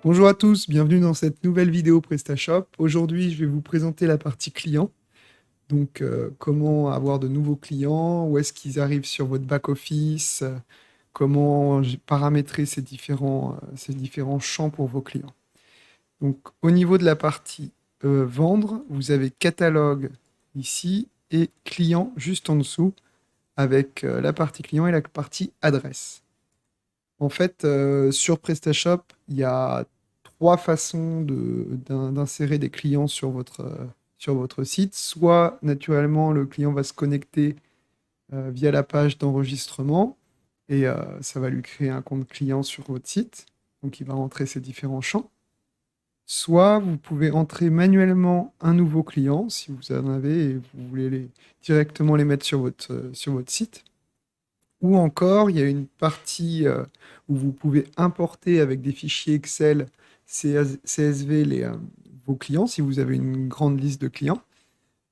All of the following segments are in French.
Bonjour à tous, bienvenue dans cette nouvelle vidéo PrestaShop. Aujourd'hui, je vais vous présenter la partie client. Donc, comment avoir de nouveaux clients, où est-ce qu'ils arrivent sur votre back-office, comment paramétrer ces différents champs pour vos clients. Donc, au niveau de la partie vendre, vous avez catalogue ici et client juste en dessous avec la partie client et la partie adresse. En fait, sur PrestaShop, il y a trois façons d'insérer des clients sur votre site. Soit, naturellement, le client va se connecter via la page d'enregistrement et ça va lui créer un compte client sur votre site. Donc, il va rentrer ces différents champs. Soit, vous pouvez entrer manuellement un nouveau client, si vous en avez et vous voulez directement les mettre sur votre site. Ou encore, il y a une partie où vous pouvez importer avec des fichiers Excel, CSV, vos clients, si vous avez une grande liste de clients.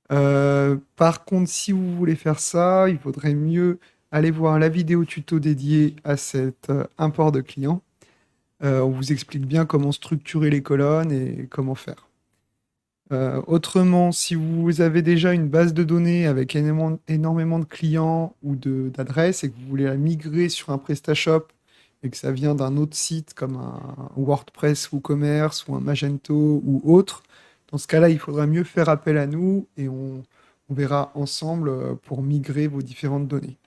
Par contre, si vous voulez faire ça, il faudrait mieux aller voir la vidéo tuto dédiée à cet import de clients. On vous explique bien comment structurer les colonnes et comment faire. Autrement, si vous avez déjà une base de données avec énormément de clients ou d'adresses et que vous voulez la migrer sur un PrestaShop et que ça vient d'un autre site comme un WordPress WooCommerce ou un Magento ou autre, dans ce cas-là, il faudra mieux faire appel à nous et on verra ensemble pour migrer vos différentes données.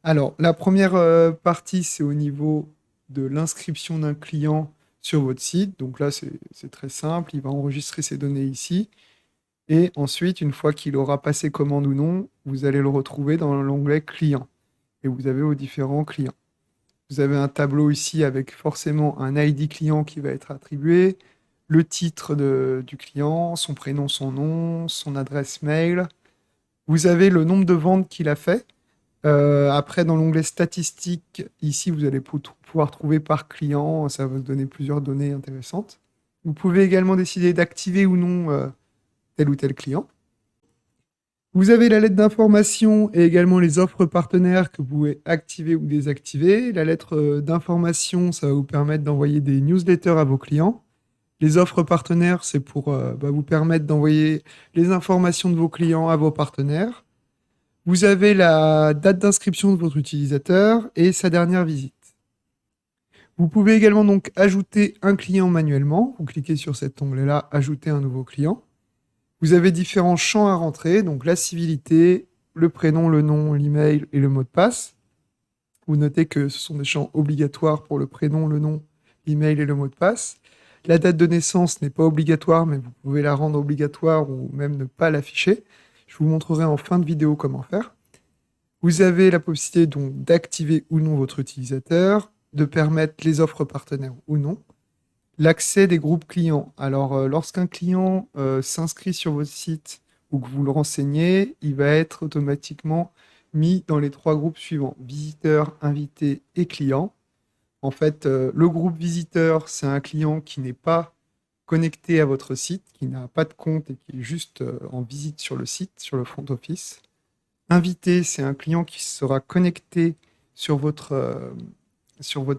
Alors, la première partie, c'est au niveau de l'inscription d'un client sur votre site. Donc là, c'est très simple. Il va enregistrer ses données ici. Et ensuite, une fois qu'il aura passé commande ou non, vous allez le retrouver dans l'onglet client. Et vous avez vos différents clients. Vous avez un tableau ici avec forcément un ID client qui va être attribué, le titre du client, son prénom, son nom, son adresse mail. Vous avez le nombre de ventes qu'il a fait. Après, dans l'onglet statistiques, ici, vous allez pouvoir trouver par client. Ça va vous donner plusieurs données intéressantes. Vous pouvez également décider d'activer ou non tel ou tel client. Vous avez la lettre d'information et également les offres partenaires que vous pouvez activer ou désactiver. La lettre d'information, ça va vous permettre d'envoyer des newsletters à vos clients. Les offres partenaires, c'est pour vous permettre d'envoyer les informations de vos clients à vos partenaires. Vous avez la date d'inscription de votre utilisateur et sa dernière visite. Vous pouvez également donc ajouter un client manuellement. Vous cliquez sur cet onglet-là, ajouter un nouveau client. Vous avez différents champs à rentrer, donc la civilité, le prénom, le nom, l'email et le mot de passe. Vous notez que ce sont des champs obligatoires pour le prénom, le nom, l'email et le mot de passe. La date de naissance n'est pas obligatoire, mais vous pouvez la rendre obligatoire ou même ne pas l'afficher. Je vous montrerai en fin de vidéo comment faire. Vous avez la possibilité donc d'activer ou non votre utilisateur, de permettre les offres partenaires ou non, l'accès des groupes clients. Alors, lorsqu'un client s'inscrit sur votre site ou que vous le renseignez, il va être automatiquement mis dans les trois groupes suivants, visiteurs, invités et clients. En fait, le groupe visiteur, c'est un client qui n'est pas connecté à votre site, qui n'a pas de compte et qui est juste en visite sur le site, sur le front office. Invité, c'est un client qui sera connecté sur votre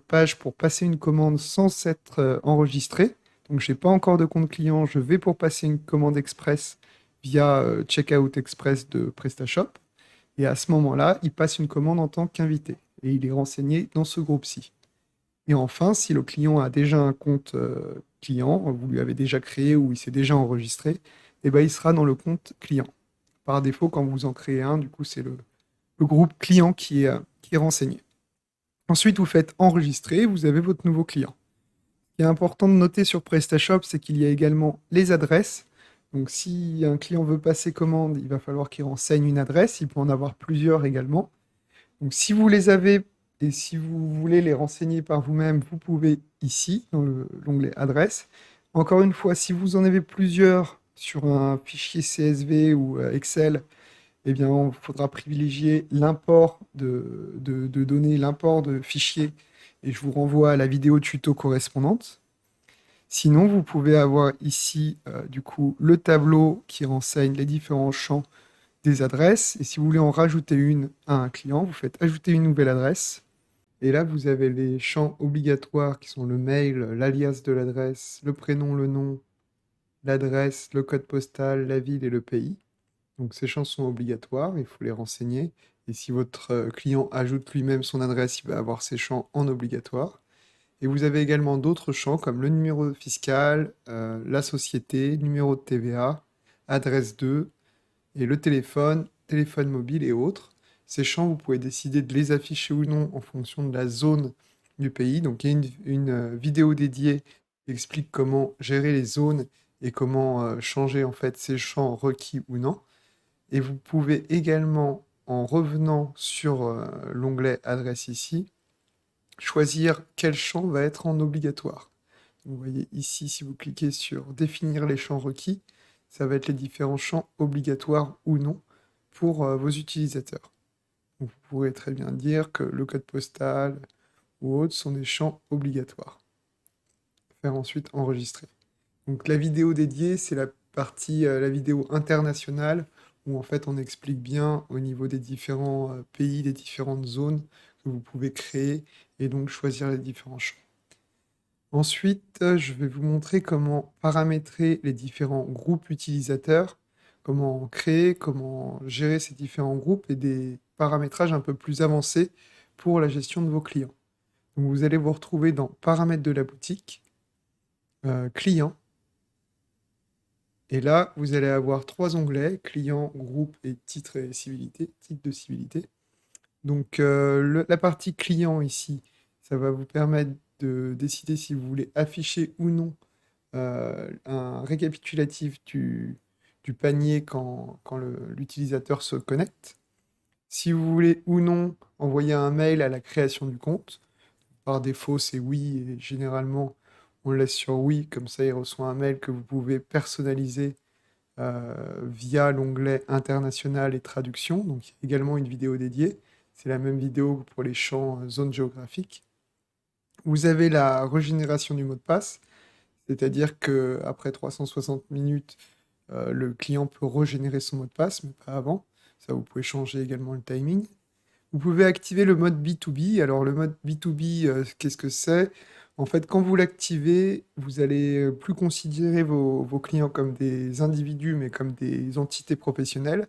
page pour passer une commande sans s'être enregistré. Donc, je n'ai pas encore de compte client, je vais pour passer une commande express via Checkout Express de PrestaShop. Et à ce moment-là, il passe une commande en tant qu'invité et il est renseigné dans ce groupe-ci. Et enfin, si le client a déjà un compte client, vous lui avez déjà créé ou il s'est déjà enregistré, eh ben, il sera dans le compte client. Par défaut, quand vous en créez un, du coup, c'est le groupe client qui est renseigné. Ensuite, vous faites enregistrer, vous avez votre nouveau client. Ce qui est important de noter sur PrestaShop, c'est qu'il y a également les adresses. Donc, si un client veut passer commande, il va falloir qu'il renseigne une adresse. Il peut en avoir plusieurs également. Donc, si vous les avez et si vous voulez les renseigner par vous-même, vous pouvez ici, dans l'onglet adresse. Encore une fois, si vous en avez plusieurs sur un fichier CSV ou Excel, eh bien, il faudra privilégier l'import de données, l'import de fichiers, et je vous renvoie à la vidéo tuto correspondante. Sinon, vous pouvez avoir ici, du coup, le tableau qui renseigne les différents champs des adresses, et si vous voulez en rajouter une à un client, vous faites ajouter une nouvelle adresse, Et là, vous avez les champs obligatoires qui sont le mail, l'alias de l'adresse, le prénom, le nom, l'adresse, le code postal, la ville et le pays. Donc ces champs sont obligatoires, il faut les renseigner. Et si votre client ajoute lui-même son adresse, il va avoir ces champs en obligatoire. Et vous avez également d'autres champs comme le numéro fiscal, la société, numéro de TVA, adresse 2 et le téléphone, téléphone mobile et autres. Ces champs, vous pouvez décider de les afficher ou non en fonction de la zone du pays. Donc il y a une vidéo dédiée qui explique comment gérer les zones et comment changer en fait ces champs requis ou non. Et vous pouvez également, en revenant sur l'onglet adresse ici, choisir quel champ va être en obligatoire. Vous voyez ici, si vous cliquez sur définir les champs requis, ça va être les différents champs obligatoires ou non pour vos utilisateurs. Donc, vous pourrez très bien dire que le code postal ou autres sont des champs obligatoires. Faire ensuite enregistrer. Donc la vidéo dédiée, c'est la partie, la vidéo internationale, où en fait on explique bien au niveau des différents pays, des différentes zones que vous pouvez créer et donc choisir les différents champs. Ensuite, je vais vous montrer comment paramétrer les différents groupes utilisateurs, comment créer, comment gérer ces différents groupes et des paramétrages un peu plus avancés pour la gestion de vos clients. Donc vous allez vous retrouver dans paramètres de la boutique, client, et là vous allez avoir 3 onglets, client, groupe et titre et civilité, titre de civilité. Donc la partie client ici, ça va vous permettre de décider si vous voulez afficher ou non un récapitulatif du panier quand l'utilisateur se connecte. Si vous voulez ou non envoyer un mail à la création du compte, par défaut c'est oui, et généralement on le laisse sur oui, comme ça il reçoit un mail que vous pouvez personnaliser via l'onglet international et traduction. Donc il y a également une vidéo dédiée. C'est la même vidéo que pour les champs zones géographiques. Vous avez la régénération du mot de passe, c'est-à-dire qu'après 360 minutes, le client peut régénérer son mot de passe, mais pas avant. Ça, vous pouvez changer également le timing. Vous pouvez activer le mode B2B. Alors, le mode B2B, qu'est-ce que c'est? En fait, quand vous l'activez, vous allez plus considérer vos clients comme des individus, mais comme des entités professionnelles.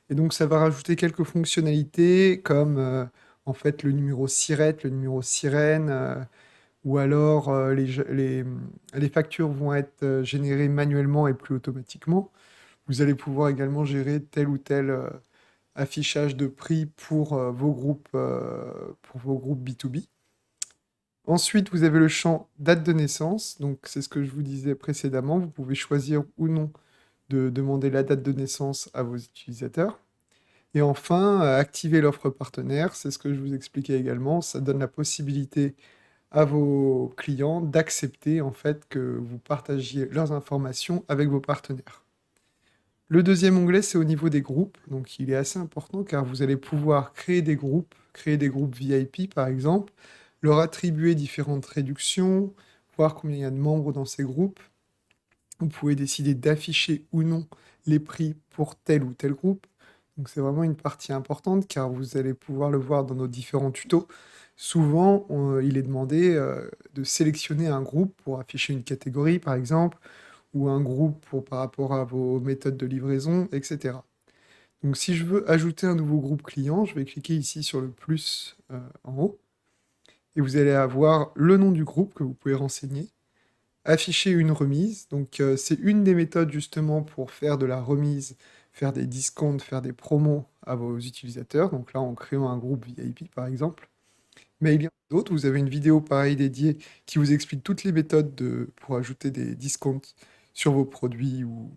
Et donc, ça va rajouter quelques fonctionnalités comme en fait le numéro SIRET, le numéro sirène, ou alors les factures vont être générées manuellement et plus automatiquement. Vous allez pouvoir également gérer tel ou tel affichage de prix pour vos groupes B2B. Ensuite, vous avez le champ date de naissance. Donc, c'est ce que je vous disais précédemment. Vous pouvez choisir ou non de demander la date de naissance à vos utilisateurs. Et enfin, activer l'offre partenaire. C'est ce que je vous expliquais également. Ça donne la possibilité à vos clients d'accepter en fait que vous partagiez leurs informations avec vos partenaires. Le deuxième onglet, c'est au niveau des groupes. Donc, il est assez important car vous allez pouvoir créer des groupes VIP par exemple, leur attribuer différentes réductions, voir combien il y a de membres dans ces groupes. Vous pouvez décider d'afficher ou non les prix pour tel ou tel groupe. Donc, c'est vraiment une partie importante car vous allez pouvoir le voir dans nos différents tutos. Souvent, il est demandé de sélectionner un groupe pour afficher une catégorie, par exemple, ou un groupe par rapport à vos méthodes de livraison, etc. Donc si je veux ajouter un nouveau groupe client, je vais cliquer ici sur le plus en haut, et vous allez avoir le nom du groupe que vous pouvez renseigner, afficher une remise, donc c'est une des méthodes justement pour faire de la remise, faire des discounts, faire des promos à vos utilisateurs, donc là en créant un groupe VIP par exemple. Mais il y en a d'autres, vous avez une vidéo pareil dédiée qui vous explique toutes les méthodes pour ajouter des discounts sur vos produits ou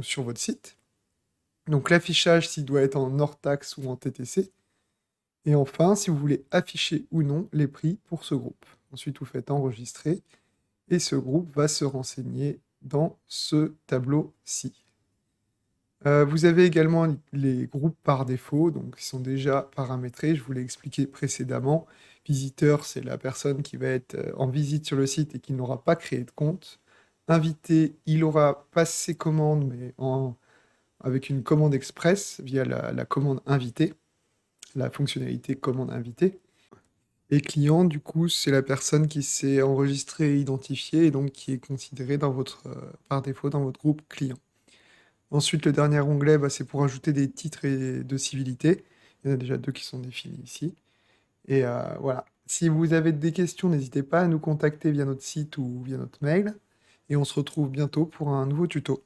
sur votre site. Donc l'affichage s'il doit être en hors taxe ou en TTC. Et enfin, si vous voulez afficher ou non les prix pour ce groupe. Ensuite, vous faites enregistrer et ce groupe va se renseigner dans ce tableau-ci. Vous avez également les groupes par défaut, donc ils sont déjà paramétrés, je vous l'ai expliqué précédemment. Visiteur, c'est la personne qui va être en visite sur le site et qui n'aura pas créé de compte. Invité, il aura passé commande, mais avec une commande express via la commande invité, la fonctionnalité commande invité. Et client, du coup, c'est la personne qui s'est enregistrée et identifiée et donc qui est considérée par défaut dans votre groupe client. Ensuite, le dernier onglet, bah, c'est pour ajouter des titres et de civilité. Il y en a déjà deux qui sont définis ici. Et voilà. Si vous avez des questions, n'hésitez pas à nous contacter via notre site ou via notre mail. Et on se retrouve bientôt pour un nouveau tuto.